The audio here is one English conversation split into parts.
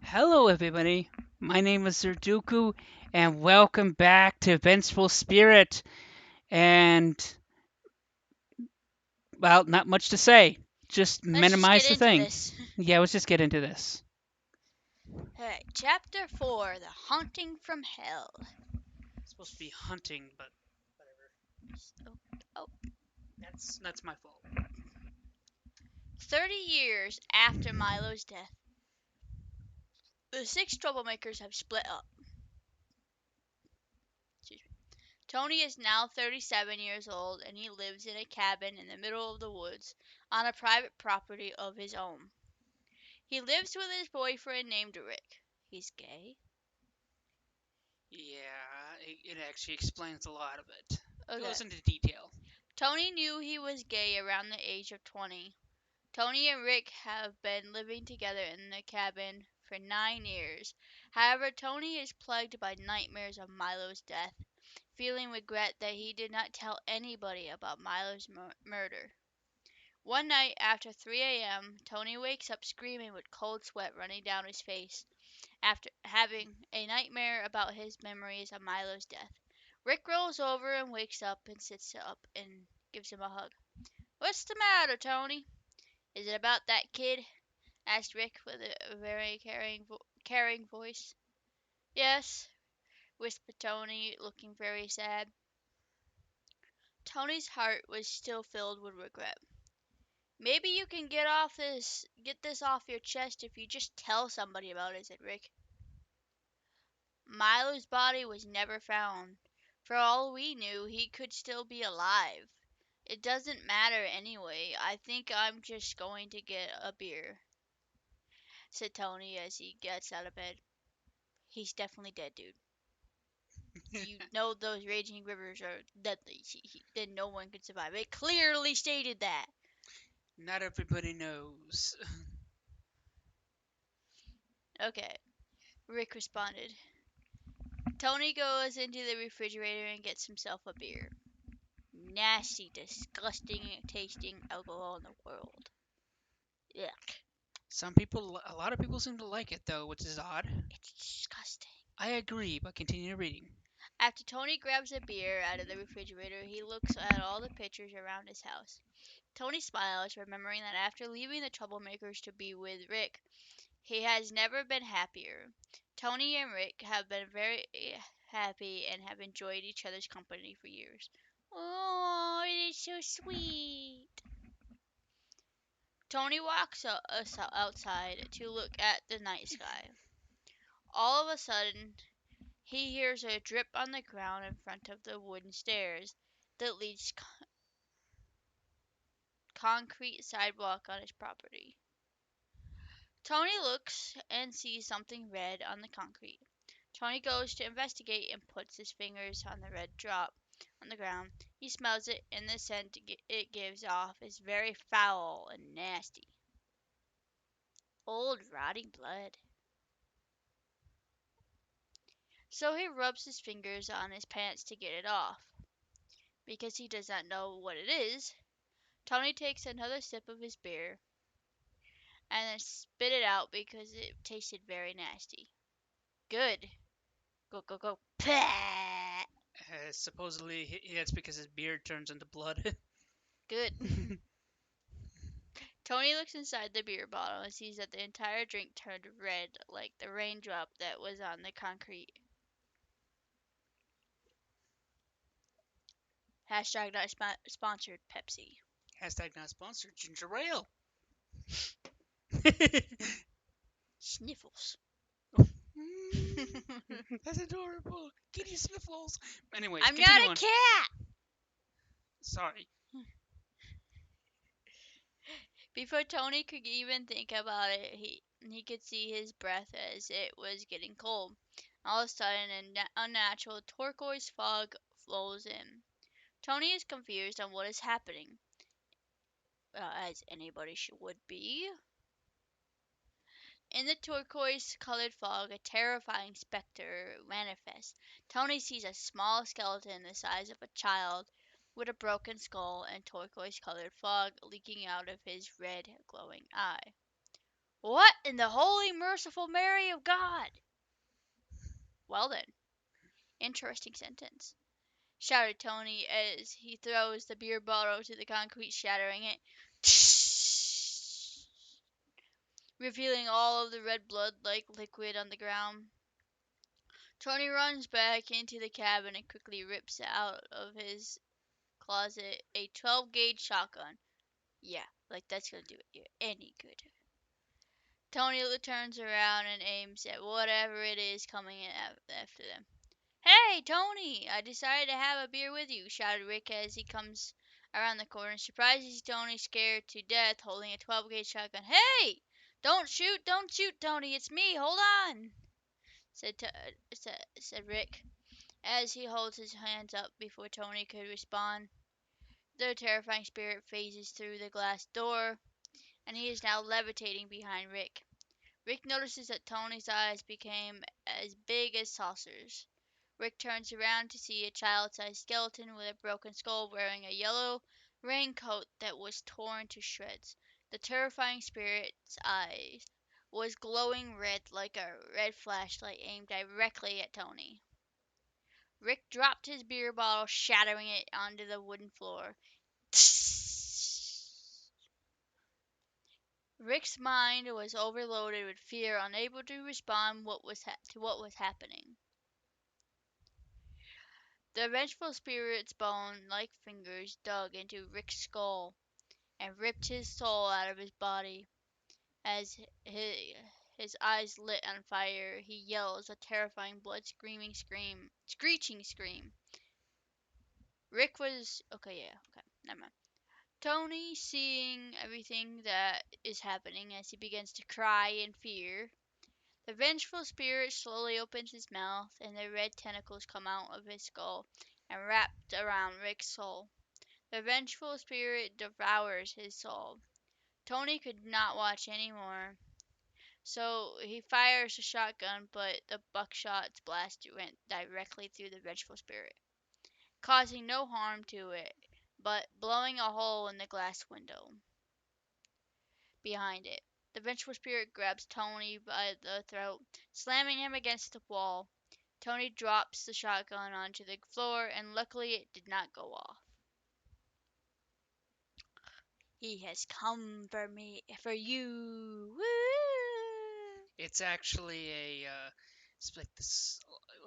Hello, everybody. My name is Zerduku, and welcome back to Vengeful Spirit. And, well, not much to say. Just Let's just get minimize the into thing. this. Yeah, let's just get into this. Alright, Chapter 4 The Haunting from Hell. It's supposed to be hunting, but Oh, oh. that's my fault. 30 years after Milo's death, the six troublemakers have split up. Excuse me. Tony is now 37 years old and he lives in a cabin in the middle of the woods on a private property of his own. He lives with his boyfriend named Rick. He's gay. Yeah, it actually explains a lot of it. Okay. Goes into detail. Tony knew he was gay around the age of 20. Tony and Rick have been living together in the cabin for 9 years. However, Tony is plagued by nightmares of Milo's death, feeling regret that he did not tell anybody about Milo's murder. One night after 3 a.m., Tony wakes up screaming with cold sweat running down his face after having a nightmare about his memories of Milo's death. Rick rolls over and wakes up and sits up and gives him a hug. "What's the matter, Tony? Is it about that kid?" asked Rick with a very caring voice. "Yes," whispered Tony, looking very sad. Tony's heart was still filled with regret. "Maybe you can get this off your chest if you just tell somebody about it," said Rick. Milo's body was never found. For all we knew, he could still be alive. "It doesn't matter anyway. I think I'm just going to get a beer," said Tony as he gets out of bed. He's definitely dead, dude. You know those raging rivers are deadly. Then no one can survive. It clearly stated that. Not everybody knows. Okay, Rick responded. Tony goes into the refrigerator and gets himself a beer. Nasty, disgusting tasting alcohol in the world. Yuck. A lot of people seem to like it, though, which is odd. It's disgusting. I agree, but continue reading. After Tony grabs a beer out of the refrigerator, he looks at all the pictures around his house. Tony smiles, remembering that after leaving the troublemakers to be with Rick, he has never been happier. Tony and Rick have been very happy and have enjoyed each other's company for years. Oh, it is so sweet. Tony walks outside to look at the night sky. All of a sudden, he hears a drip on the ground in front of the wooden stairs that leads concrete sidewalk on his property. Tony looks and sees something red on the concrete. Tony goes to investigate and puts his fingers on the red drop on the ground. He smells it, and the scent it gives off is very foul and nasty. Old rotting blood. So he rubs his fingers on his pants to get it off. Because he does not know what it is, Tony takes another sip of his beer and then spit it out because it tasted very nasty. Good. Go, go, go. Pah! Supposedly, it's because his beard turns into blood. Good. Tony looks inside the beer bottle and sees that the entire drink turned red like the raindrop that was on the concrete. Hashtag not sponsored Pepsi. Hashtag not sponsored. Ginger ale. Sniffles. That's adorable. Kitty sniffles. Anyways, I'm not continue a on. cat! Sorry. Before Tony could even think about it, he could see his breath as it was getting cold. All of a sudden, an unnatural turquoise fog flows in. Tony is confused on what is happening, as anybody would be. In the turquoise-colored fog, a terrifying specter manifests. Tony sees a small skeleton the size of a child with a broken skull and turquoise-colored fog leaking out of his red, glowing eye. What in the holy merciful Mary of God? Well then, interesting sentence, shouted Tony as he throws the beer bottle to the concrete, shattering it, revealing all of the red blood like liquid on the ground. Tony runs back into the cabin and quickly rips out of his closet a 12 gauge shotgun. Yeah, like that's gonna do it any good. Tony turns around and aims at whatever it is coming in after them. Hey, Tony! I decided to have a beer with you, shouted Rick as he comes around the corner. Surprised to see Tony scared to death holding a 12 gauge shotgun. Hey! Don't shoot, Tony. It's me. Hold on, said Rick as he holds his hands up before Tony could respond. The terrifying spirit phases through the glass door, and he is now levitating behind Rick. Rick notices that Tony's eyes became as big as saucers. Rick turns around to see a child-sized skeleton with a broken skull wearing a yellow raincoat that was torn to shreds. The terrifying spirit's eyes was glowing red like a red flashlight aimed directly at Tony. Rick dropped his beer bottle, shattering it onto the wooden floor. Rick's mind was overloaded with fear, unable to respond to what was happening. The vengeful spirit's bone-like fingers dug into Rick's skull and ripped his soul out of his body. As his eyes lit on fire, he yells a terrifying, screeching scream. Rick was okay, never mind. Tony, seeing everything that is happening as he begins to cry in fear, the vengeful spirit slowly opens his mouth, and the red tentacles come out of his skull and wrap around Rick's soul. The vengeful spirit devours his soul. Tony could not watch anymore, so he fires a shotgun, but the buckshot's blast went directly through the vengeful spirit, causing no harm to it, but blowing a hole in the glass window behind it. The vengeful spirit grabs Tony by the throat, slamming him against the wall. Tony drops the shotgun onto the floor, and luckily it did not go off. He has come for me, for you. Woo! It's actually it's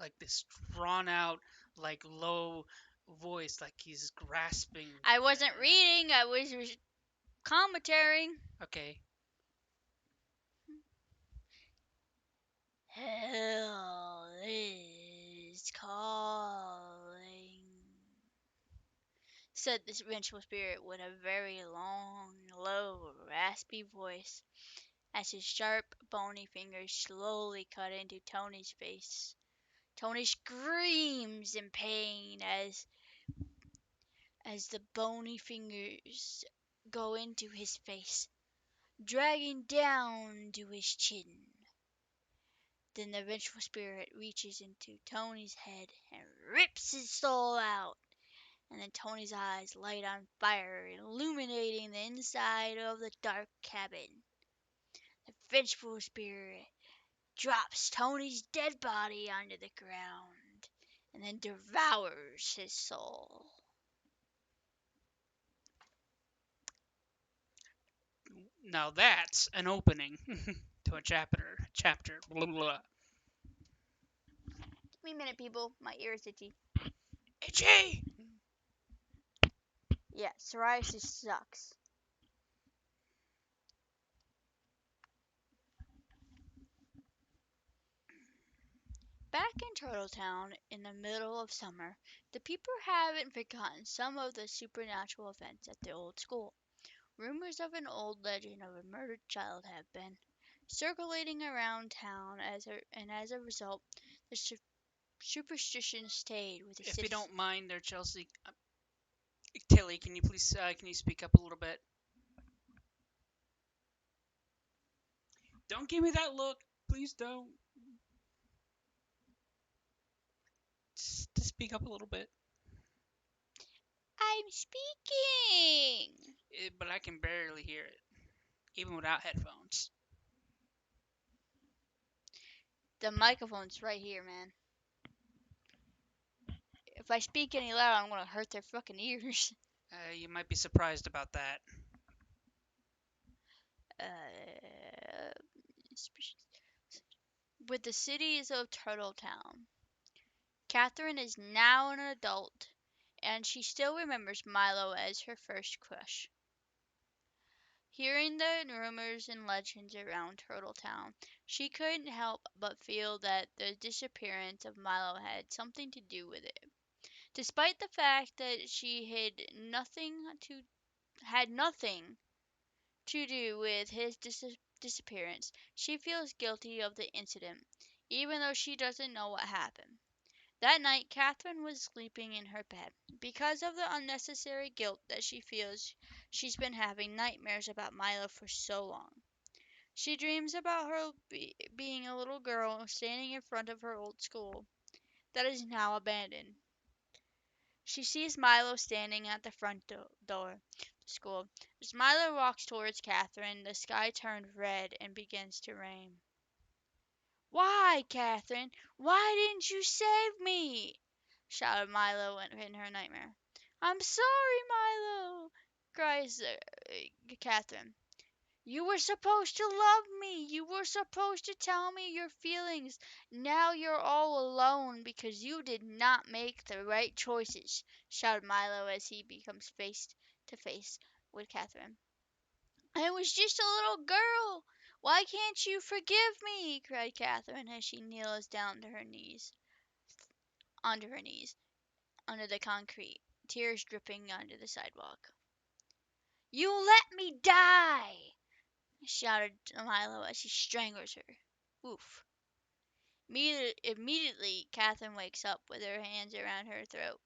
like this drawn out, like low voice, like he's grasping. I wasn't reading, I was commentating. Okay. Hell is calling, said this vengeful spirit with a very long, low, raspy voice as his sharp, bony fingers slowly cut into Tony's face. Tony screams in pain as the bony fingers go into his face, dragging down to his chin. Then the vengeful spirit reaches into Tony's head and rips his soul out. And then Tony's eyes light on fire, illuminating the inside of the dark cabin. The vengeful spirit drops Tony's dead body onto the ground and then devours his soul. Now that's an opening to a chapter. Chapter. Blah, blah, blah. Give me a minute, people. My ear is itchy. Itchy. Yeah, psoriasis sucks. Back in Turtletown, in the middle of summer, the people haven't forgotten some of the supernatural events at the old school. Rumors of an old legend of a murdered child have been circulating around town, and as a result, the superstition stayed with the If you citizens. don't mind, there, Chelsea. Tilly, can you please can you speak up a little bit? Don't give me that look. Please don't. Just speak up a little bit. I'm speaking! But I can barely hear it, even without headphones. The microphone's right here, man. If I speak any louder, I'm gonna hurt their fucking ears. You might be surprised about that. Uh, with the cities of Turtletown. Catherine is now an adult, and she still remembers Milo as her first crush. Hearing the rumors and legends around Turtletown, she couldn't help but feel that the disappearance of Milo had something to do with it. Despite the fact that she had nothing to do with his disappearance, she feels guilty of the incident, even though she doesn't know what happened. That night, Catherine was sleeping in her bed. Because of the unnecessary guilt that she feels, she's been having nightmares about Milo for so long. She dreams about her being a little girl standing in front of her old school that is now abandoned. She sees Milo standing at the front door of the school. As Milo walks towards Catherine, the sky turns red and begins to rain. "Why, Catherine? Why didn't you save me?" shouted Milo in her nightmare. "I'm sorry, Milo," cries Catherine. "You were supposed to love me. You were supposed to tell me your feelings. Now you're all alone because you did not make the right choices," shouted Milo as he becomes face to face with Catherine. "I was just a little girl. Why can't you forgive me?" cried Catherine as she kneels down to her knees, onto her knees, under the concrete, tears dripping onto the sidewalk. "You let me die!" shouted Milo as he strangles her. Oof. Immediately, Catherine wakes up with her hands around her throat.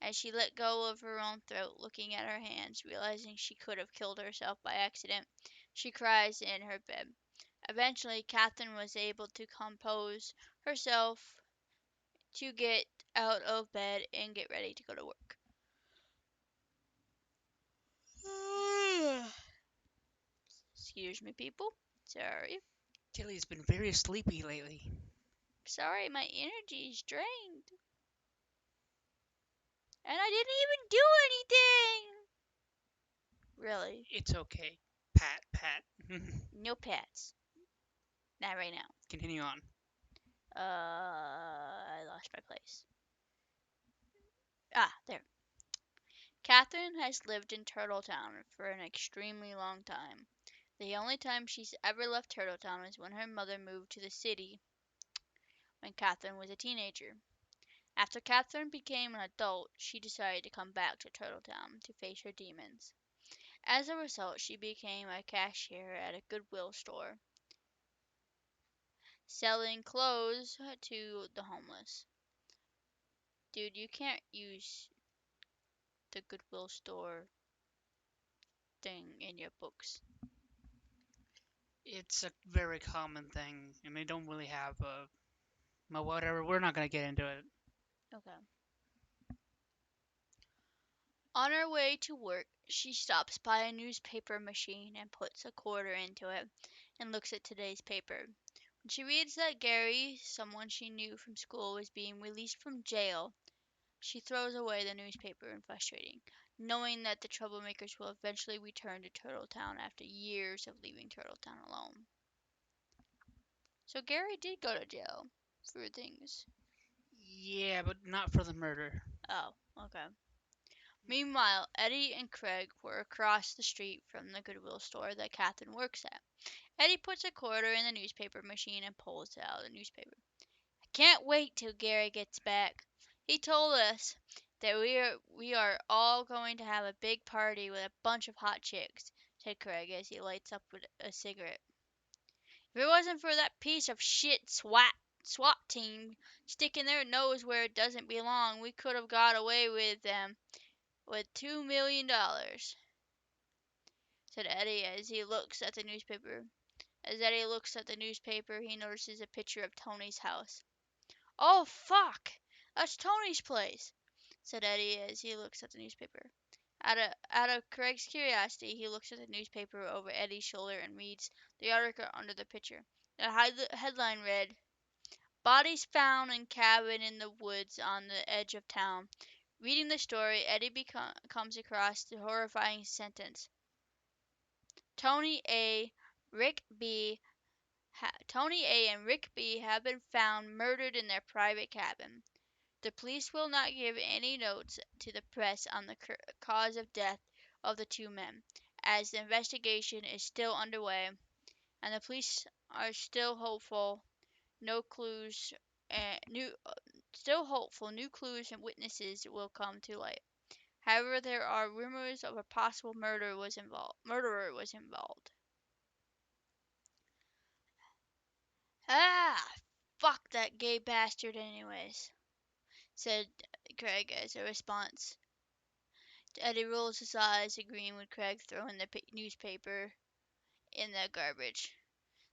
As she let go of her own throat, looking at her hands, realizing she could have killed herself by accident, she cries in her bed. Eventually, Catherine was able to compose herself to get out of bed and get ready to go to work. Excuse me, people. Sorry. Tilly's been very sleepy lately. Sorry, my energy is drained. And I didn't even do anything! Really? It's okay. Pat, pat. No pets. Not right now. Continue on. I lost my place. Ah, there. Catherine has lived in Turtletown for an extremely long time. The only time she's ever left Turtletown is when her mother moved to the city when Catherine was a teenager. After Catherine became an adult, she decided to come back to Turtletown to face her demons. As a result, she became a cashier at a Goodwill store, selling clothes to the homeless. Dude, you can't use the Goodwill store thing in your books. It's a very common thing, and they don't really have a. Well, whatever. We're not gonna get into it. Okay. On her way to work, she stops by a newspaper machine and puts a quarter into it and looks at today's paper. When she reads that Gary, someone she knew from school, was being released from jail, she throws away the newspaper in frustration, knowing that the troublemakers will eventually return to Turtletown after years of leaving Turtletown alone. So Gary did go to jail for things. Yeah, but not for the murder. Oh, okay. Meanwhile, Eddie and Craig were across the street from the Goodwill store that Catherine works at. Eddie puts a quarter in the newspaper machine and pulls out the newspaper. "I can't wait till Gary gets back. He told us that we are all going to have a big party with a bunch of hot chicks," said Craig as he lights up with a cigarette. "If it wasn't for that piece of shit SWAT team sticking their nose where it doesn't belong, we could have got away with them with $2 million," said Eddie as he looks at the newspaper. As Eddie looks at the newspaper, he notices a picture of Tony's house. "Oh, fuck! That's Tony's place," said Eddie as he looks at the newspaper. Out of Craig's curiosity, he looks at the newspaper over Eddie's shoulder and reads the article under the picture. The headline read, Bodies found in cabin in the woods on the edge of town. Reading the story, Eddie comes across the horrifying sentence: Tony A. Rick B. Tony A. and Rick B. have been found murdered in their private cabin. The police will not give any notes to the press on the cause of death of the two men, as the investigation is still underway, and the police are still hopeful no clues new still hopeful new clues and witnesses will come to light. However, there are rumors of a possible murderer was involved. Ah, fuck that gay bastard anyways, said Craig as a response. Eddie rolls his eyes, agreeing with Craig, throwing the newspaper in the garbage.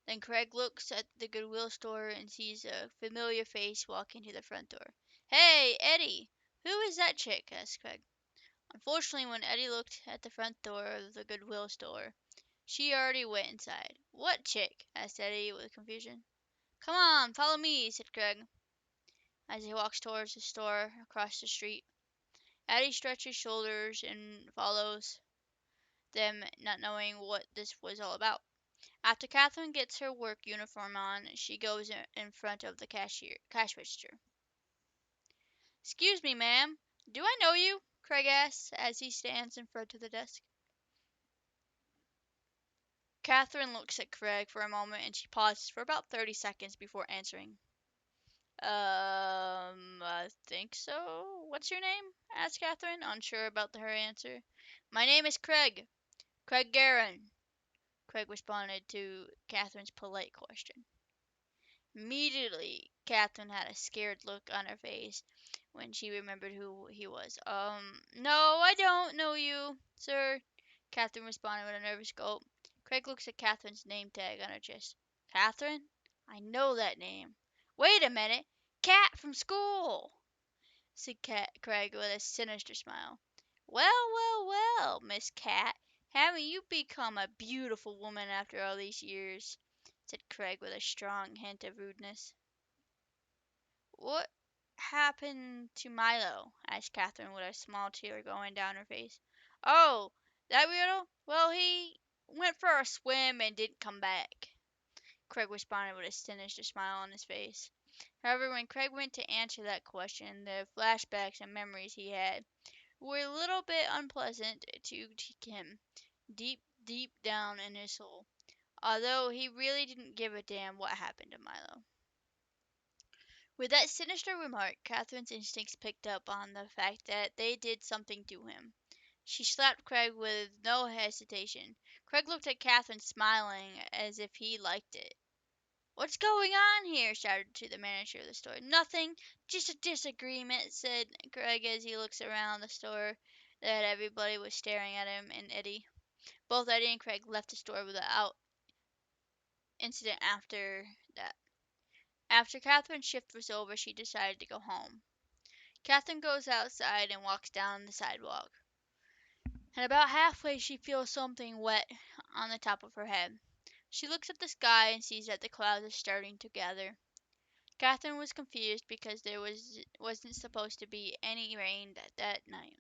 Then Craig looks at the Goodwill store and sees a familiar face walking to the front door. "Hey, Eddie! Who is that chick?" asked Craig. Unfortunately, when Eddie looked at the front door of the Goodwill store, she already went inside. "What chick?" asked Eddie with confusion. "Come on, follow me," said Craig, as he walks towards the store across the street. Eddie stretches shoulders and follows them, not knowing what this was all about. After Catherine gets her work uniform on, she goes in front of the cash register. "Excuse me, ma'am. Do I know you?" Craig asks as he stands in front of the desk. Catherine looks at Craig for a moment and she pauses for about 30 seconds before answering. I think so. What's your name?" asked Catherine, unsure about her answer. "My name is Craig. Craig Guerin," Craig responded to Catherine's polite question. Immediately, Catherine had a scared look on her face when she remembered who he was. No, I don't know you, sir," Catherine responded with a nervous gulp. Craig looks at Catherine's name tag on her chest. "Catherine? I know that name. Wait a minute. Cat from school," said Craig with a sinister smile. "Well, well, well, Miss Cat, haven't you become a beautiful woman after all these years?" said Craig with a strong hint of rudeness. "What happened to Milo?" asked Catherine with a small tear going down her face. "Oh, that weirdo? Well, he went for a swim and didn't come back," Craig responded with a sinister smile on his face. However, when Craig went to answer that question, the flashbacks and memories he had were a little bit unpleasant to him, deep, deep down in his soul, although he really didn't give a damn what happened to Milo. With that sinister remark, Catherine's instincts picked up on the fact that they did something to him. She slapped Craig with no hesitation. Craig looked at Catherine, smiling as if he liked it. "What's going on here?" shouted to the manager of the store. "Nothing, just a disagreement," said Craig as he looks around the store that everybody was staring at him and Eddie. Both Eddie and Craig left the store without incident after that. After Catherine's shift was over, she decided to go home. Catherine goes outside and walks down the sidewalk. And about halfway, she feels something wet on the top of her head. She looks at the sky and sees that the clouds are starting to gather. Catherine was confused because wasn't supposed to be any rain that night.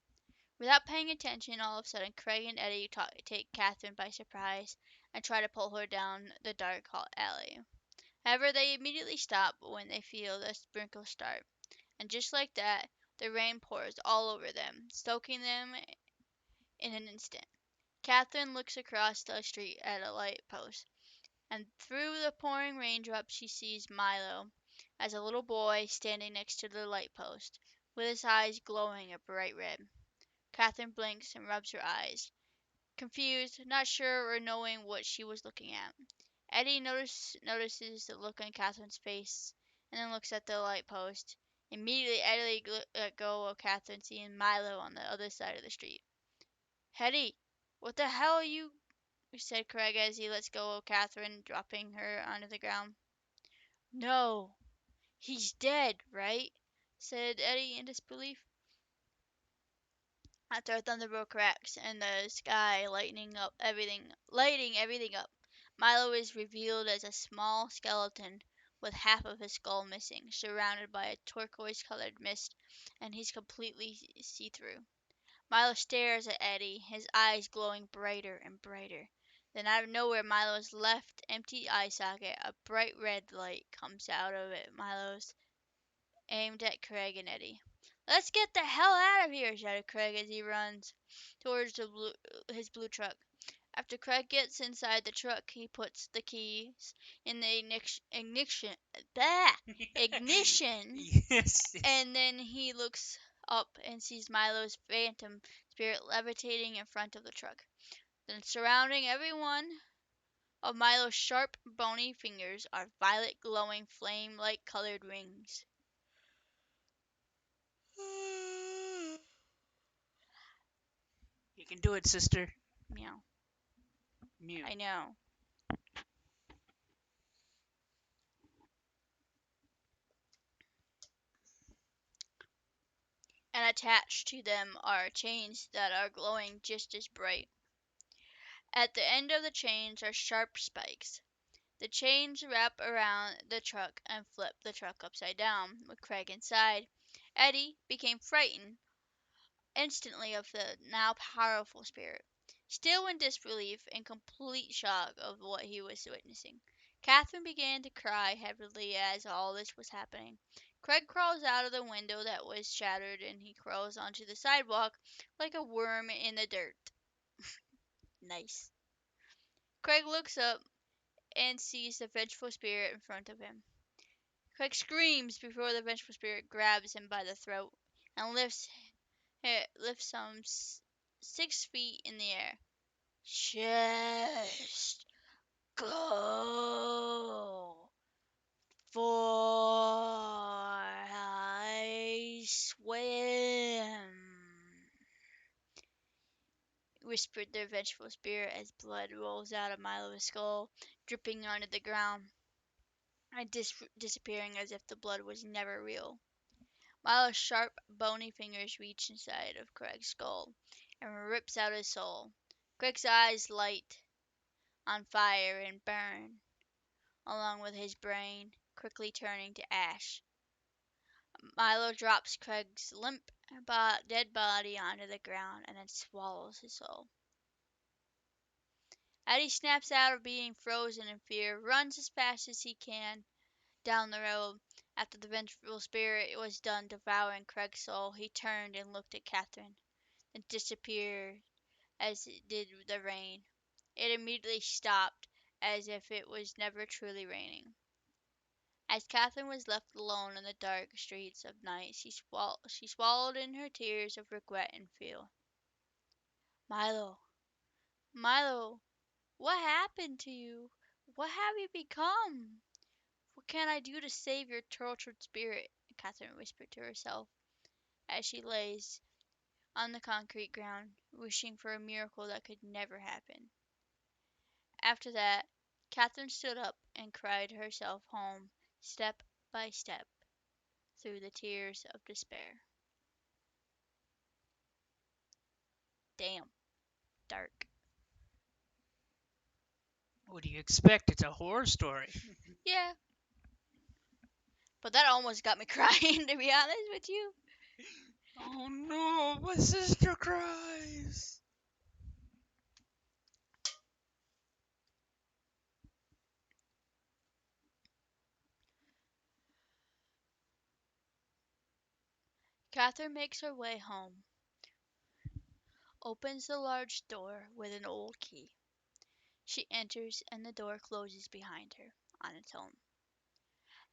Without paying attention, all of a sudden, Craig and Eddie take Catherine by surprise and try to pull her down the dark alley. However, they immediately stop when they feel the sprinkles start, and just like that, the rain pours all over them, soaking them in an instant. Catherine looks across the street at a light post, and through the pouring raindrops she sees Milo as a little boy standing next to the light post, with his eyes glowing a bright red. Catherine blinks and rubs her eyes, confused, not sure or knowing what she was looking at. Eddie notices the look on Catherine's face and then looks at the light post. Immediately, Eddie let go of Catherine, seeing Milo on the other side of the street. "Eddie, what the hell are you?" said Craig as he lets go of Catherine, dropping her onto the ground. "No, he's dead, right?" said Eddie in disbelief. After a thunderbolt cracks and the sky lighting everything up, Milo is revealed as a small skeleton with half of his skull missing, surrounded by a turquoise-colored mist, and he's completely see-through. Milo stares at Eddie, his eyes glowing brighter and brighter. Then out of nowhere, Milo's left empty eye socket, a bright red light comes out of it. Milo's aimed at Craig and Eddie. "Let's get the hell out of here!" shouted Craig as he runs towards his blue truck. After Craig gets inside the truck, he puts the keys in the ignition, Yes, yes. and then he looks up and sees Milo's phantom spirit levitating in front of the truck. Then surrounding every one of Milo's sharp, bony fingers are violet, glowing, flame-like colored rings. You can do it, sister. Meow. Mew. I know. And attached to them are chains that are glowing just as bright. At the end of the chains are sharp spikes. The chains wrap around the truck and flip the truck upside down, with Craig inside. Eddie became frightened instantly of the now powerful spirit, still in disbelief and complete shock of what he was witnessing. Catherine began to cry heavily as all this was happening. Craig crawls out of the window that was shattered and he crawls onto the sidewalk like a worm in the dirt. Nice. Craig looks up and sees the vengeful spirit in front of him. Craig screams before the vengeful spirit grabs him by the throat and lifts him 6 feet in the air. Just go for I swim, whispered the vengeful spirit as blood rolls out of Milo's skull, dripping onto the ground and disappearing as if the blood was never real. Milo's sharp, bony fingers reach inside of Craig's skull and rips out his soul. Craig's eyes light on fire and burn, along with his brain quickly turning to ash. Milo drops Craig's limp, dead body onto the ground and then swallows his soul. Eddie snaps out of being frozen in fear, runs as fast as he can down the road. After the vengeful spirit was done devouring Craig's soul, he turned and looked at Catherine, and disappeared as did the rain. It immediately stopped, as if it was never truly raining. As Catherine was left alone in the dark streets of night, she swallowed in her tears of regret and fear. Milo, Milo, what happened to you? What have you become? What can I do to save your tortured spirit? Catherine whispered to herself as she lays on the concrete ground, wishing for a miracle that could never happen. After that, Catherine stood up and cried herself home, step by step, through the tears of despair. Damn, dark. What do you expect? It's a horror story. Yeah, but that almost got me crying, to be honest with you. Oh no, my sister cries. Catherine makes her way home, opens the large door with an old key. She enters and the door closes behind her on its own.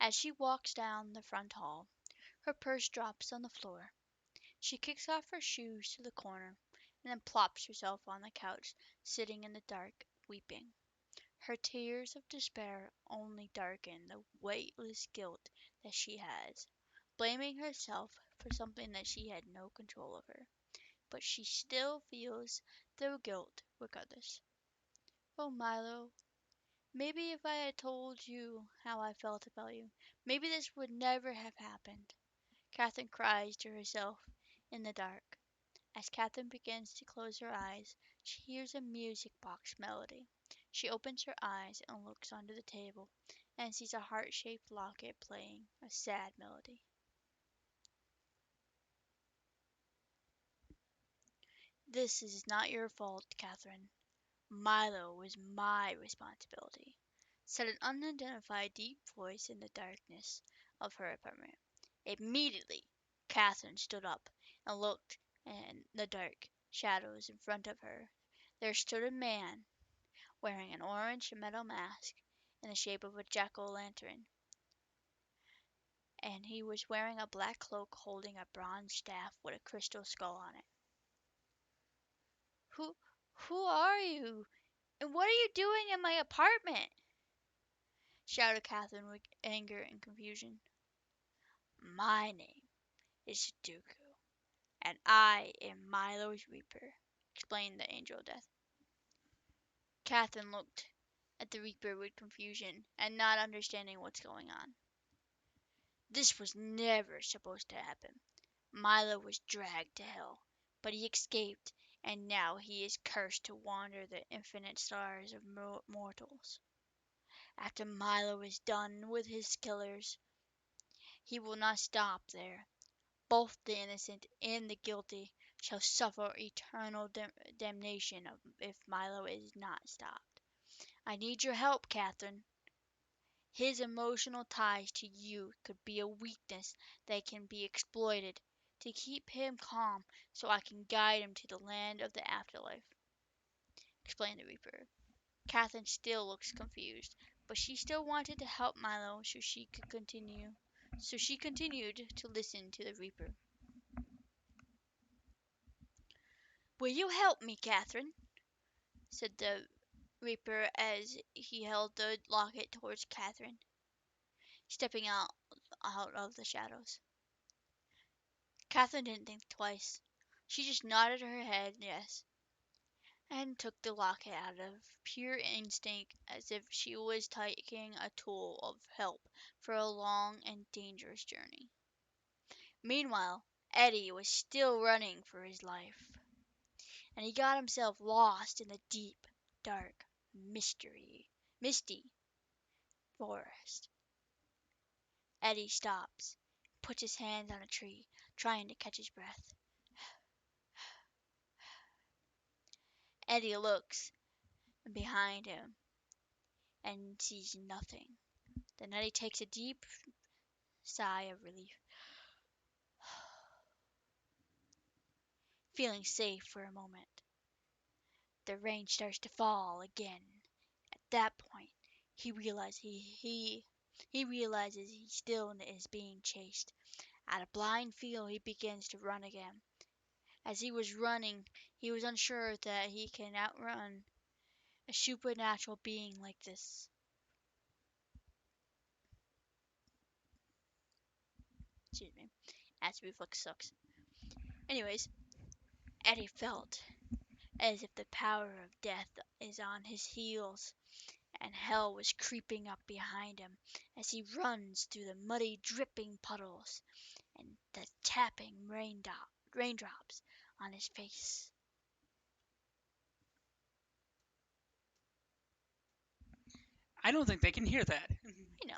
As she walks down the front hall, her purse drops on the floor. She kicks off her shoes to the corner and then plops herself on the couch, sitting in the dark, weeping. Her tears of despair only darken the weightless guilt that she has, blaming herself for something that she had no control over. But she still feels the guilt regardless. Oh, Milo, maybe if I had told you how I felt about you, maybe this would never have happened. Catherine cries to herself in the dark. As Catherine begins to close her eyes, she hears a music box melody. She opens her eyes and looks under the table, and sees a heart-shaped locket playing a sad melody. "This is not your fault, Catherine. Milo was my responsibility," said an unidentified deep voice in the darkness of her apartment. Immediately, Catherine stood up and looked in the dark shadows in front of her. There stood a man wearing an orange metal mask in the shape of a jack-o'-lantern, and he was wearing a black cloak holding a bronze staff with a crystal skull on it. "Who who are you? And what are you doing in my apartment?" shouted Catherine with anger and confusion. "My name is Dooku, and I am Milo's Reaper," explained the Angel of Death. Catherine looked at the Reaper with confusion and not understanding what's going on. This was never supposed to happen. Milo was dragged to hell, but he escaped, and now he is cursed to wander the infinite stars of mortals. After Milo is done with his killers, he will not stop there. Both the innocent and the guilty shall suffer eternal damnation if Milo is not stopped. I need your help, Catherine. His emotional ties to you could be a weakness that can be exploited to keep him calm so I can guide him to the land of the afterlife," explained the Reaper. Catherine still looks confused, but she still wanted to help Milo so she could continue. So she continued to listen to the Reaper. "Will you help me, Catherine?" said the Reaper as he held the locket towards Catherine, stepping out of the shadows. Catherine didn't think twice. She just nodded her head yes, and took the locket out of pure instinct as if she was taking a tool of help for a long and dangerous journey. Meanwhile, Eddie was still running for his life, and he got himself lost in the deep, dark, misty forest. Eddie stops, puts his hands on a tree, trying to catch his breath. Eddie looks behind him and sees nothing. Then Eddie takes a deep sigh of relief, feeling safe for a moment. The rain starts to fall again. At that point, he realizes he realizes he still is being chased. At a blind feel, he begins to run again. As he was running, he was unsure that he can outrun a supernatural being like this. Excuse me. Acid reflux sucks. Anyways, Eddie felt as if the power of death is on his heels, and hell was creeping up behind him as he runs through the muddy, dripping puddles and the tapping raindrops on his face. I don't think they can hear that. I know,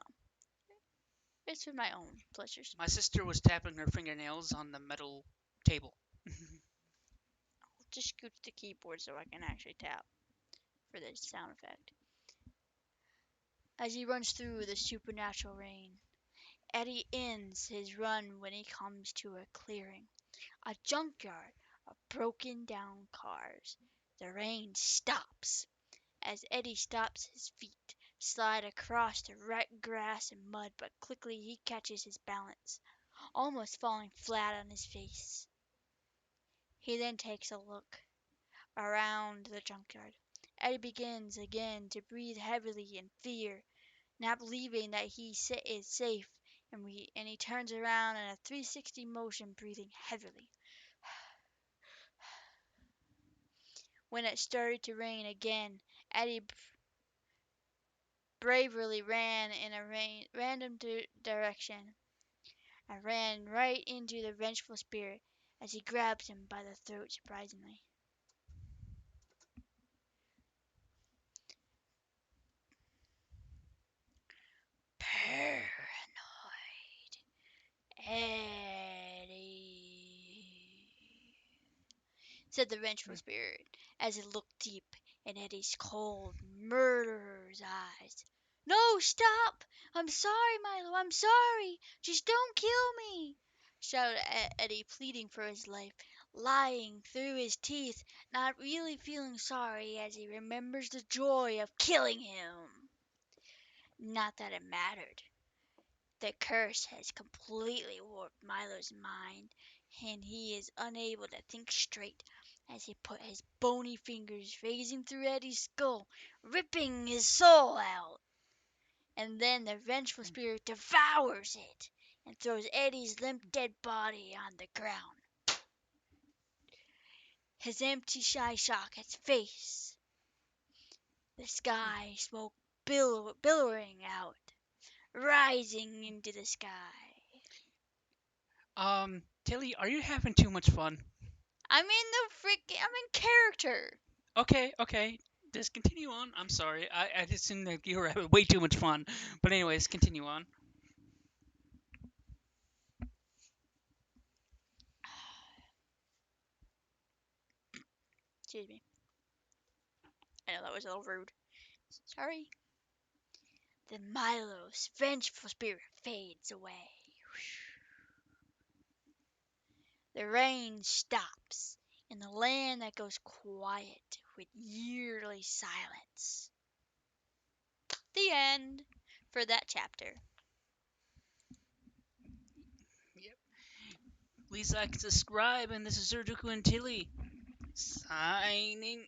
it's for my own pleasures. My sister was tapping her fingernails on the metal table. I'll just scoot the keyboard so I can actually tap for this sound effect. As he runs through the supernatural rain, Eddie ends his run when he comes to a clearing, a junkyard of broken down cars. The rain stops as Eddie stops his feet, slide across the wet grass and mud, but quickly he catches his balance, almost falling flat on his face. He then takes a look around the junkyard. Eddie begins again to breathe heavily in fear, not believing that he is safe, and he turns around in a 360 motion, breathing heavily. When it started to rain again, Eddie bravely ran in a random direction and ran right into the Vengeful Spirit as he grabs him by the throat surprisingly. said the vengeful spirit, as it looked deep in Eddie's cold, murderer's eyes. "No, stop! I'm sorry, Milo, I'm sorry! Just don't kill me!" shouted Eddie, pleading for his life, lying through his teeth, not really feeling sorry as he remembers the joy of killing him. Not that it mattered. The curse has completely warped Milo's mind, and he is unable to think straight as he put his bony fingers racing through Eddie's skull, ripping his soul out. And then the vengeful spirit devours it and throws Eddie's limp dead body on the ground. His empty eye socket's face, the sky smoke billowing out, rising into the sky. Tilly, are you having too much fun? I'm in character. Okay, okay. Just continue on. I'm sorry. I just seemed like you were having way too much fun. But anyways, continue on. Excuse me. I know that was a little rude. Sorry. Then Milo's vengeful spirit fades away. The rain stops in the land that goes quiet with yearly silence. The end for that chapter. Yep. Please like and subscribe, and this is Sir Dooku and Tilly signing